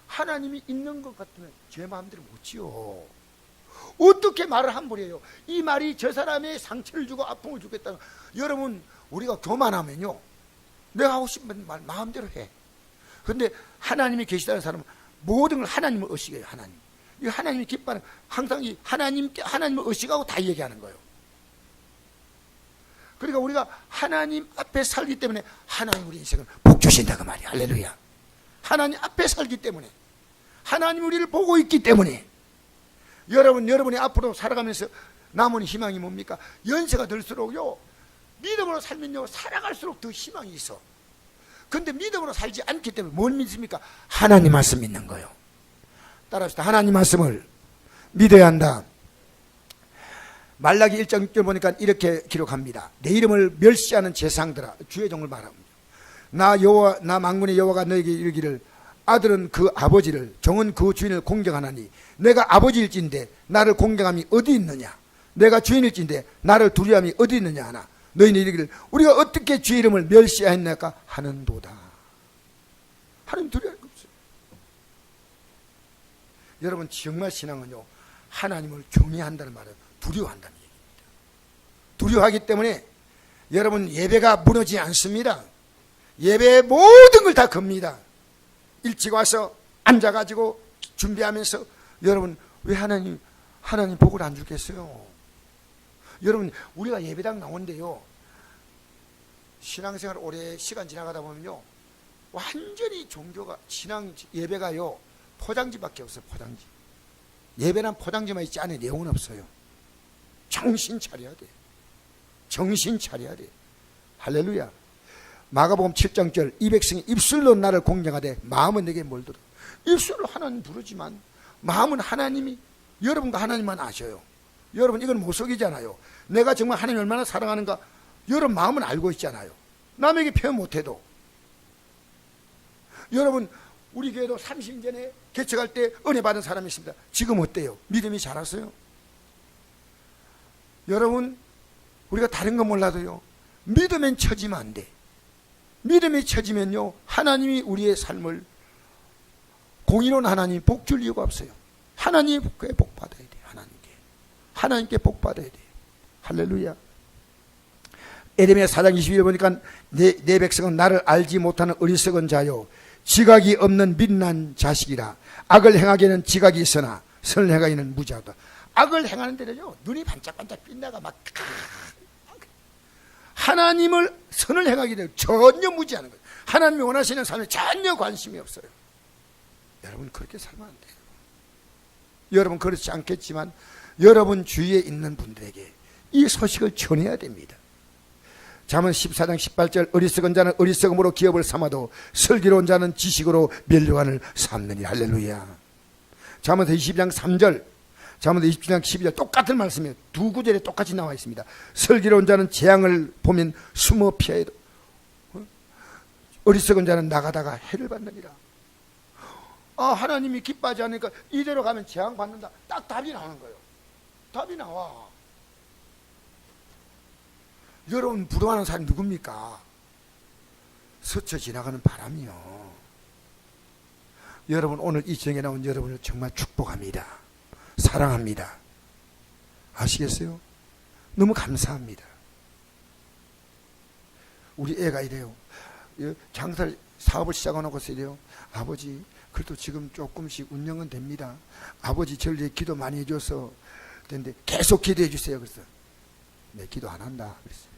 하나님이 있는 것 같으면 제 마음대로 못 지어. 어떻게 말을 함부로 해요? 이 말이 저 사람의 상처를 주고 아픔을 주겠다. 여러분, 우리가 교만하면요, 내가 하고 싶은 말 마음대로 해. 그런데 하나님이 계시다는 사람은 모든 걸 하나님을 의식해요. 하나님. 이 하나님이 기뻐하는, 항상 이 하나님을 의식하고 다 얘기하는 거예요. 그러니까 우리가 하나님 앞에 살기 때문에 하나님 우리 인생을 복 주신다 그 말이야. 할렐루야. 하나님 앞에 살기 때문에, 하나님 우리를 보고 있기 때문에, 여러분이 앞으로 살아가면서 남은 희망이 뭡니까? 연세가 들수록요, 믿음으로 살면요, 살아갈수록 더 희망이 있어. 근데 믿음으로 살지 않기 때문에 뭘 믿습니까? 하나님 말씀 믿는 거예요. 따라합시다. 하나님 말씀을 믿어야 한다. 말라기 1장 6절 보니까 이렇게 기록합니다. 내 이름을 멸시하는 제상들아, 주의 종을 말합니다. 나 만군의 여호와가 너에게 이르기를, 아들은 그 아버지를, 종은 그 주인을 공경하나니 내가 아버지일진데 나를 공경함이 어디 있느냐? 내가 주인일진데 나를 두려움이 어디 있느냐 하나, 너희는 이르기를 우리가 어떻게 주의 이름을 멸시하였나까 하는도다. 하나님 두려워할 거 없어요. 여러분, 정말 신앙은요, 하나님을 경외한다는 말은 두려워한다는 얘기입니다. 두려워하기 때문에 여러분, 예배가 무너지지 않습니다. 예배의 모든 걸 다 겁니다. 일찍 와서 앉아가지고 준비하면서, 여러분, 왜 하나님 복을 안 주겠어요? 여러분, 우리가 예배당 나오는데요, 신앙생활 오래 시간 지나가다 보면요, 완전히 종교가, 예배가요, 포장지밖에 없어요. 포장지. 예배란 포장지만 있지 안에 내용은 없어요. 정신 차려야 돼. 정신 차려야 돼. 할렐루야. 마가복음 7장 1절, 이 백성이 입술로 나를 공경하되 마음은 내게 멀도다. 입술로 하나님 부르지만 마음은 하나님이, 여러분과 하나님만 아셔요. 여러분, 이건 못 속이잖아요. 내가 정말 하나님 얼마나 사랑하는가, 여러분 마음은 알고 있잖아요. 남에게 표현 못해도. 여러분, 우리 교회도 30년 전에 개척할 때 은혜 받은 사람이 있습니다. 지금 어때요? 믿음이 자랐어요? 여러분, 우리가 다른 건 몰라도요, 믿으면 처지면 안 돼. 믿음이 처지면요, 하나님이 우리의 삶을, 공의로운 하나님이 복 줄 이유가 없어요. 하나님께 복 받아야 돼. 하나님께 복 받아야 돼. 할렐루야. 에레미야 4장 22절 보니까 내 백성은 나를 알지 못하는 어리석은 자요, 지각이 없는 민난 자식이라. 악을 행하기에는 지각이 있으나 선을 행하기에는 무지하다. 악을 행하는 데는요, 눈이 반짝반짝 빛나가 막, 하나님을, 선을 행하기에는 전혀 무지하는 거예요. 하나님이 원하시는 삶에 전혀 관심이 없어요. 여러분, 그렇게 살면 안 돼요. 여러분, 그렇지 않겠지만 여러분 주위에 있는 분들에게 이 소식을 전해야 됩니다. 잠언 14장 18절, 어리석은 자는 어리석음으로 기업을 삼아도 슬기로운 자는 지식으로 면류관을 삼느니. 할렐루야. 잠언 20장 3절, 잠언 20장 12절 똑같은 말씀이에요. 두 구절에 똑같이 나와 있습니다. 슬기로운 자는 재앙을 보면 숨어 피하여도 어리석은 자는 나가다가 해를 받느니라. 하나님이 기뻐하지 않으니까 이대로 가면 재앙 받는다. 딱 답이 나오는 거예요. 답이 나와. 여러분, 부러워하는 사람이 누굽니까? 스쳐 지나가는 바람이요. 여러분, 오늘 이 정에 나온 여러분을 정말 축복합니다. 사랑합니다. 아시겠어요? 너무 감사합니다. 우리 애가 이래요. 장사를, 사업을 시작해놓고서 이래요. 아버지, 그래도 지금 조금씩 운영은 됩니다. 아버지, 저를 위해 기도 많이 해줘서 근데 계속 기도해 주세요. 그래서 내 기도 안 한다 그랬어요.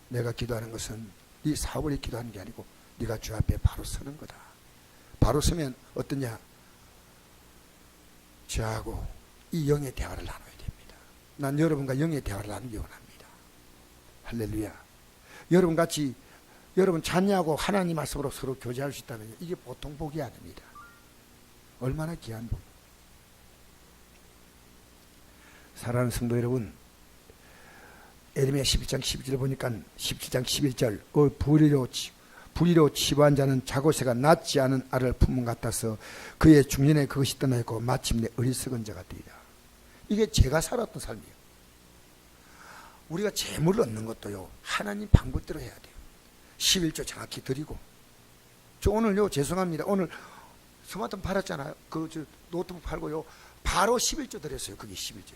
내가 기도하는 것은 네 사업을 기도하는 게 아니고 네가 주 앞에 바로 서는 거다. 바로 서면 어떠냐? 저하고 이 영의 대화를 나눠야 됩니다. 난 여러분과 영의 대화를 나누기 원합니다. 할렐루야. 여러분 같이, 여러분 자녀하고 하나님 말씀으로 서로 교제할 수 있다면 이게 보통 복이 아닙니다. 얼마나 귀한 복. 사랑하는 성도 여러분, 에레미야 11장 12절 보니까 17장 11절, 불의로 치부한 자는 자고새가 낳지 않은 알을 품은 같아서 그의 중년에 그것이 떠나있고 마침내 어리석은 자가 되리라. 이게 제가 살았던 삶이에요. 우리가 재물을 얻는 것도요, 하나님 방법대로 해야 돼요. 11조 정확히 드리고. 저 오늘요, 죄송합니다. 오늘 스마트폰 팔았잖아요. 노트북 팔고요, 바로 11조 드렸어요. 그게 11조.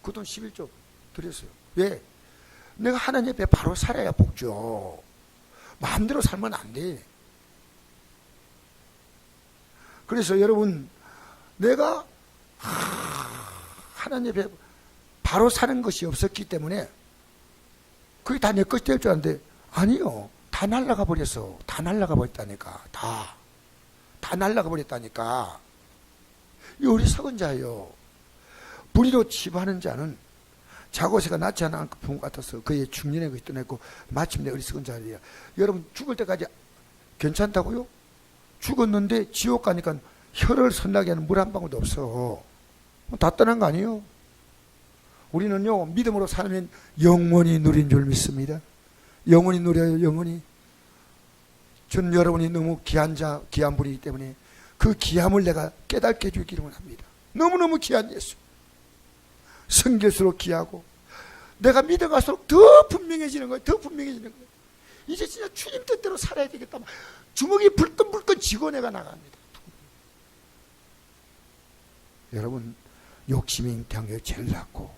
그 돈 11조 드렸어요. 왜? 내가 하나님 앞에 바로 살아야 복죠. 마음대로 살면 안 돼. 그래서 여러분, 내가 하나님 앞에 바로 사는 것이 없었기 때문에 그게 다 내 것이 될 줄 알았는데, 아니요. 다 날아가 버렸어. 다 날아가 버렸다니까. 다 날아가 버렸다니까. 이 어리석은 자예요. 불의로 치부하는 자는 자고새가 낫지 않은 분 같아서 그의 중년의 것이 떠났고 마침내 어리석은 자리야. 여러분 죽을 때까지 괜찮다고요? 죽었는데 지옥 가니까 혀를 선나게 하는 물 한 방울도 없어. 다 떠난 거 아니에요? 우리는요 믿음으로 살면 영원히 누린 줄 믿습니다. 영원히 누려요. 영원히. 전 여러분이 너무 귀한 자, 귀한 분이기 때문에 그 귀함을 내가 깨닫게 해주기를 합니다. 너무너무 귀한 예수. 성결수록 귀하고 내가 믿어갈수록 더 분명해지는 거예요. 더 분명해지는 거예요. 이제 진짜 주님 뜻대로 살아야 되겠다. 주먹이 불끈불끈 쥐고 내가 나갑니다. 여러분 욕심이 잉태한 제일 낫고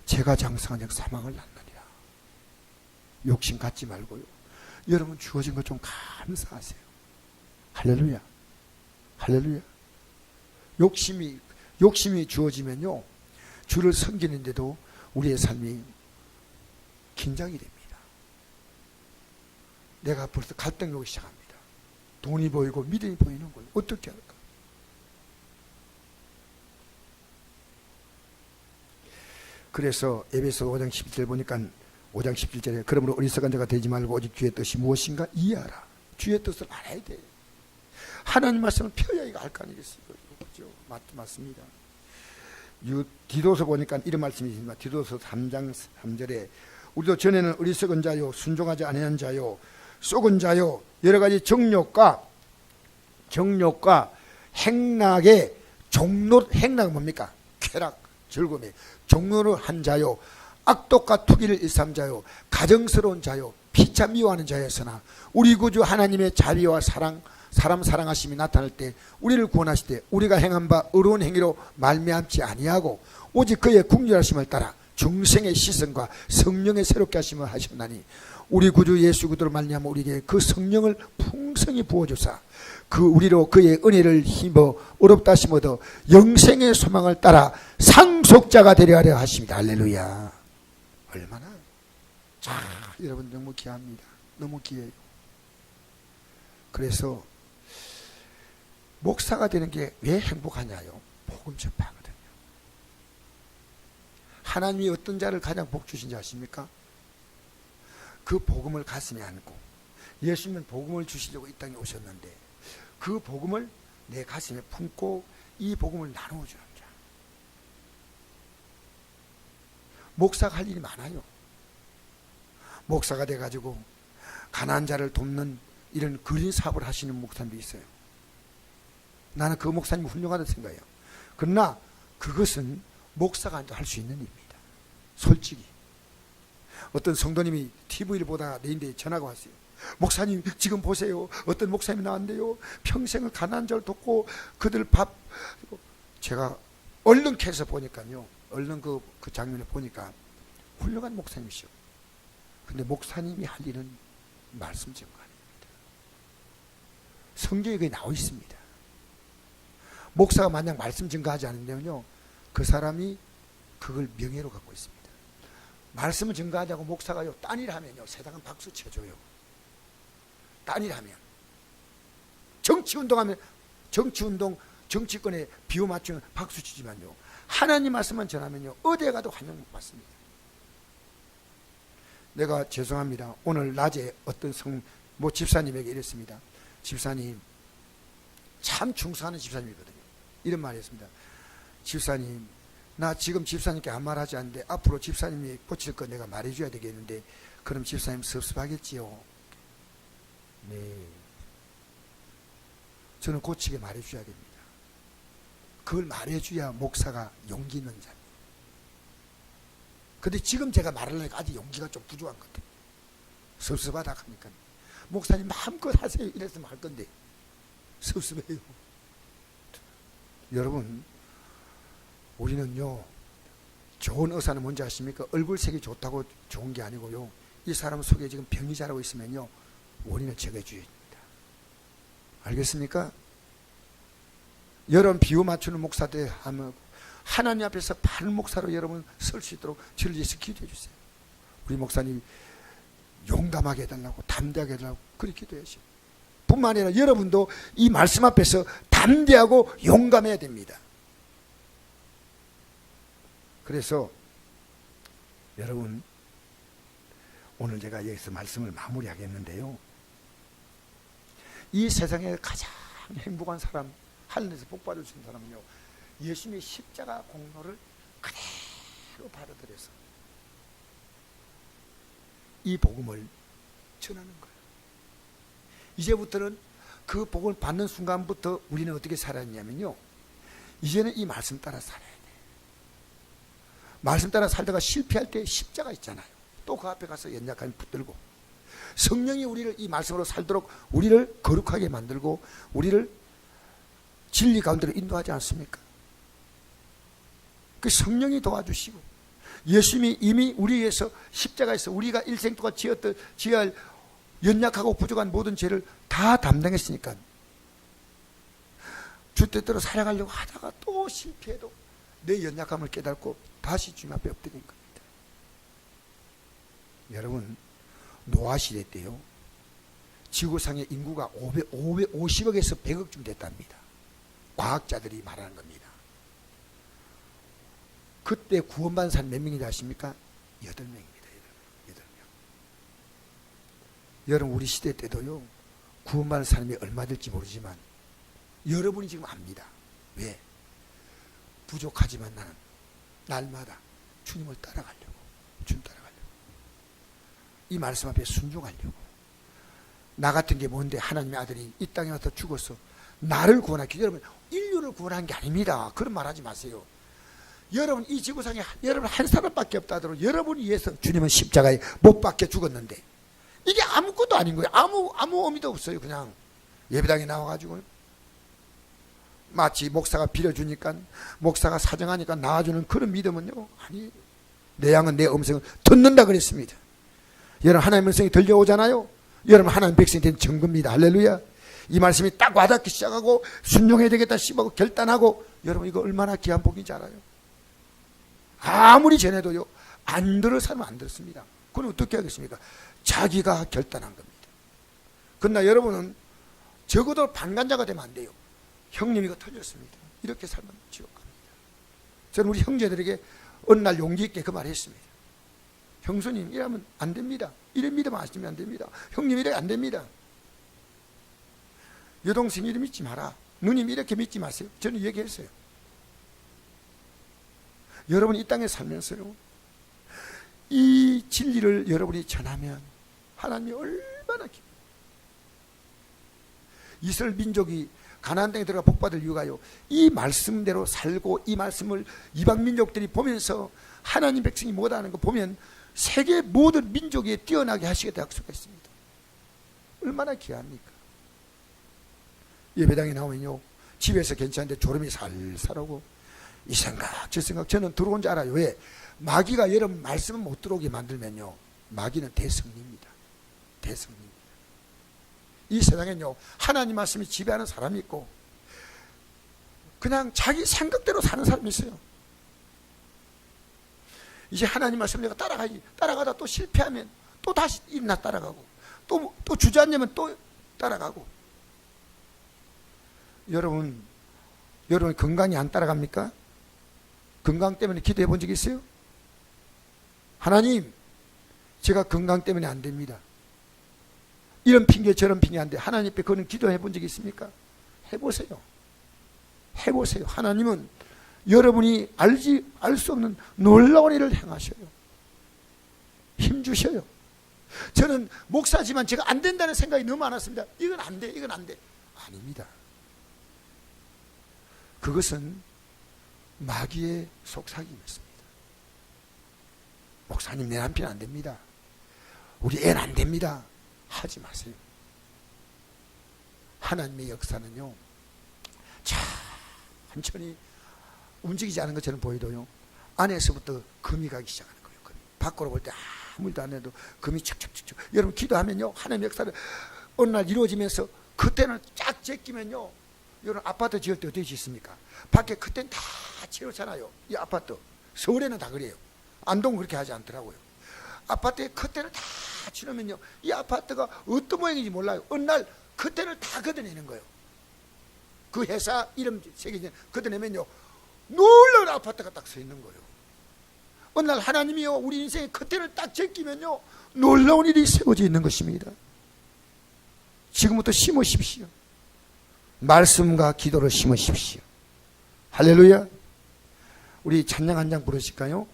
제가 장성한 적 사망을 낳느니라. 욕심 갖지 말고요. 여러분 주어진 것 좀 감사하세요. 할렐루야. 할렐루야. 욕심이 주어지면요 주를 섬기는데도 우리의 삶이 긴장이 됩니다. 내가 벌써 갈등이 오기 시작합니다. 돈이 보이고 믿음이 보이는 거예요. 어떻게 할까? 그래서 에베소 5장 11절 보니까 5장 17절에 그러므로 어리석은 자가 되지 말고 오직 주의 뜻이 무엇인가 이해하라. 주의 뜻을 알아야 돼. 하나님 말씀을 펴야 이거 할 거 아니겠어요? 그죠? 맞습니다. 디도서 보니까 이런 말씀이 있습니다. 디도서 3장 3절에 우리도 전에는 어리석은 자요 순종하지 아니한 자요 속은 자요 여러 가지 정욕과 행락의 행락은 뭡니까? 쾌락, 즐거움에 종로를 한 자요 악독과 투기를 일삼 자요 가정스러운 자요 피차 미워하는 자였으나 우리 구주 하나님의 자비와 사랑 사람 사랑하심이 나타날 때 우리를 구원하실 때 우리가 행한 바 의로운 행위로 말미암지 아니하고 오직 그의 궁절하심을 따라 중생의 시선과 성령의 새롭게 하심을 하셨나니 우리 구주 예수 그리스도로 말미암아 우리에게 그 성령을 풍성히 부어주사 그 우리로 그의 은혜를 힘입어 어렵다 하심 얻어 영생의 소망을 따라 상속자가 되려 하려 하십니다. 할렐루야. 얼마나 여러분 너무 귀합니다. 너무 귀해요. 그래서 목사가 되는 게 왜 행복하냐요? 복음 전파거든요. 하나님이 어떤 자를 가장 복 주신지 아십니까? 그 복음을 가슴에 안고 예수님은 복음을 주시려고 이 땅에 오셨는데 그 복음을 내 가슴에 품고 이 복음을 나누어 주는 자. 목사가 할 일이 많아요. 목사가 돼가지고 가난한 자를 돕는 이런 그린 사업을 하시는 목사님도 있어요. 나는 그 목사님이 훌륭하다고 생각해요. 그러나 그것은 목사가 할 수 있는 일입니다. 솔직히. 어떤 성도님이 TV를 보다가 내인데 전화가 왔어요. 목사님 지금 보세요. 어떤 목사님이 나왔는데요. 평생을 가난한 자를 돕고 그들 밥. 제가 얼른 캐서 보니까요. 얼른 그 장면을 보니까 훌륭한 목사님이시오. 근데 목사님이 할 일은 말씀 전가입니다. 성경에 그게 나와 있습니다. 목사가 만약 말씀 증거하지 않는다면요 그 사람이 그걸 명예로 갖고 있습니다. 말씀을 증거하자고 목사가요 딴일 하면요 세상은 박수 쳐줘요. 딴일 하면 정치운동하면 정치운동 정치권에 비유 맞추면 박수 치지만요 하나님 말씀만 전하면요 어디에 가도 환영 못 받습니다. 내가 죄송합니다. 오늘 낮에 어떤 집사님에게 이랬습니다. 집사님 참 충성하는 집사님이거든요. 이런 말을 했습니다. 집사님 나 지금 집사님께 아무 말 하지 않는데 앞으로 집사님이 고칠 거 내가 말해줘야 되겠는데 그럼 집사님 섭섭하겠지요? 네. 저는 고치게 말해줘야 됩니다. 그걸 말해줘야 목사가 용기 있는 자입니다. 근데 지금 제가 말하려니까 아직 용기가 좀 부족한 것 같아요. 섭섭하다 하니까 목사님 마음껏 하세요 이랬으면 할 건데 섭섭해요. 여러분 우리는요 좋은 의사는 뭔지 아십니까? 얼굴색이 좋다고 좋은 게 아니고요 이 사람 속에 지금 병이 자라고 있으면요 원인을 제거해 줘야 됩니다. 알겠습니까? 여러분 비유 맞추는 목사들 하면 하나님 앞에서 바른 목사로 여러분 설 수 있도록 저를 위해서 기도해 주세요. 우리 목사님 용감하게 해달라고 담대하게 해달라고 그렇게 기도하시오. 뿐만 아니라 여러분도 이 말씀 앞에서 담대하고 용감해야 됩니다. 그래서 여러분, 오늘 제가 여기서 말씀을 마무리하겠는데요, 이 세상에 가장 행복한 사람, 하늘에서 복 받을 수 있는 사람은요, 예수님의 십자가 공로를 그대로 받아들여서 이 복음을 전하는 거예요. 이제부터는 그 복을 받는 순간부터 우리는 어떻게 살았냐면요, 이제는 이 말씀 따라 살아야 돼. 말씀 따라 살다가 실패할 때 십자가 있잖아요. 또 그 앞에 가서 연약함 붙들고, 성령이 우리를 이 말씀으로 살도록 우리를 거룩하게 만들고 우리를 진리 가운데로 인도하지 않습니까? 그 성령이 도와주시고, 예수님이 이미 우리 위해서 십자가에서 우리가 일생 동안 지어야 할 연약하고 부족한 모든 죄를 다 담당했으니까, 주 뜻대로 살아가려고 하다가 또 실패해도 내 연약함을 깨닫고 다시 주님 앞에 엎드린 겁니다. 여러분, 노아 시대 때요, 지구상의 인구가 50억에서 100억쯤 됐답니다. 과학자들이 말하는 겁니다. 그때 구원받은 사람 몇 명이다 아십니까? 8명입니다. 8명. 여러분, 우리 시대 때도요, 구원받은 사람이 얼마 될지 모르지만 여러분이 지금 압니다. 왜? 부족하지만 나는 날마다 주님을 따라가려고, 주님 따라가려고, 이 말씀 앞에 순종하려고. 나 같은 게 뭔데 하나님의 아들이 이 땅에 와서 죽어서 나를 구원하기, 여러분 인류를 구원한 게 아닙니다. 그런 말 하지 마세요. 여러분, 이 지구상에 여러분 한 사람밖에 없다 하더라도 여러분을 위해서 주님은 십자가에 못 박혀 죽었는데, 이게 아무것도 아닌 거예요. 아무 의미도 없어요. 그냥 예배당에 나와가지고 마치 목사가 빌어주니까, 목사가 사정하니까 나와주는 그런 믿음은요, 아니, 내 양은 내 음성을 듣는다 그랬습니다. 여러분, 하나님의 음성이 들려오잖아요. 여러분, 하나님 백성이 된 증거입니다. 할렐루야. 이 말씀이 딱 와닿기 시작하고 순종해야 되겠다 싶어 결단하고, 여러분, 이거 얼마나 귀한 복인지 알아요? 아무리 전해도요, 안 들을 사람은 안 듣습니다. 그건 어떻게 하겠습니까? 자기가 결단한 겁니다. 그러나 여러분은 적어도 방관자가 되면 안 돼요. 형님, 이거 틀렸습니다. 이렇게 살면 지옥 갑니다. 저는 우리 형제들에게 어느 날 용기 있게 그 말을 했습니다. 형수님, 이러면 안 됩니다. 이래 믿으면 안 됩니다. 형님, 이래 안 됩니다. 여동생 이래 믿지 마라. 누님 이렇게 믿지 마세요. 저는 얘기했어요. 여러분이 이 땅에 살면서요, 이 진리를 여러분이 전하면 하나님이 얼마나 이스라엘 민족이 가나안 땅에 들어가 복받을 이유가요, 이 말씀대로 살고 이 말씀을 이방 민족들이 보면서 하나님 백성이 못하는 거 보면 세계 모든 민족에 뛰어나게 하시겠다 약속했습니다. 얼마나 귀합니까? 예배당에 나오면요, 집에서 괜찮은데 졸음이 살살 오고, 이 생각 저 생각, 저는 들어온 줄 알아요. 왜? 마귀가 여러분 말씀을 못 들어오게 만들면요, 마귀는 대성리입니다. 대성리입니다. 이 세상엔요, 하나님 말씀이 지배하는 사람이 있고 그냥 자기 생각대로 사는 사람이 있어요. 이제 하나님 말씀 내가 따라가다 또 실패하면 또 다시 일어나 따라가고, 또 주저앉으면 또 따라가고. 여러분 건강이 안 따라갑니까? 건강 때문에 기도해 본 적 있어요? 하나님, 제가 건강 때문에 안 됩니다. 이런 핑계 저런 핑계 안 돼. 하나님 앞에 그거는 기도해 본 적 있습니까? 해보세요. 해보세요. 하나님은 여러분이 알 수 없는 놀라운 일을 행하셔요. 힘주셔요. 저는 목사지만 제가 안 된다는 생각이 너무 많았습니다. 이건 안 돼, 이건 안 돼. 아닙니다. 그것은 마귀의 속삭임이었습니다. 목사님, 내 남편 안 됩니다. 우리 애는 안 됩니다. 하지 마세요. 하나님의 역사는요, 천천히 움직이지 않은 것처럼 보이도요, 안에서부터 금이 가기 시작하는 거예요. 금이. 밖으로 볼 때 아무 일도 안 해도 금이 척척척척. 여러분, 기도하면요, 하나님의 역사를 어느 날 이루어지면서, 그때는 쫙 제끼면요, 여러분 아파트 지을 때 어떻게 짓습니까? 밖에 그때는 다 지었잖아요. 이 아파트 서울에는 다 그래요. 안동은 그렇게 하지 않더라고요. 아파트에 커튼을 다 치우면요, 이 아파트가 어떤 모양인지 몰라요. 어느 날 커튼을 다 걷어내는 거예요. 그 회사 이름 새겨진 걷어내면요, 놀라운 아파트가 딱 서 있는 거예요. 어느 날 하나님이요 우리 인생의 겉대를 딱 제끼면요 놀라운 일이 세워져 있는 것입니다. 지금부터 심으십시오. 말씀과 기도를 심으십시오. 할렐루야. 우리 찬양 한 장 부르실까요?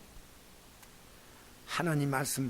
하나님 말씀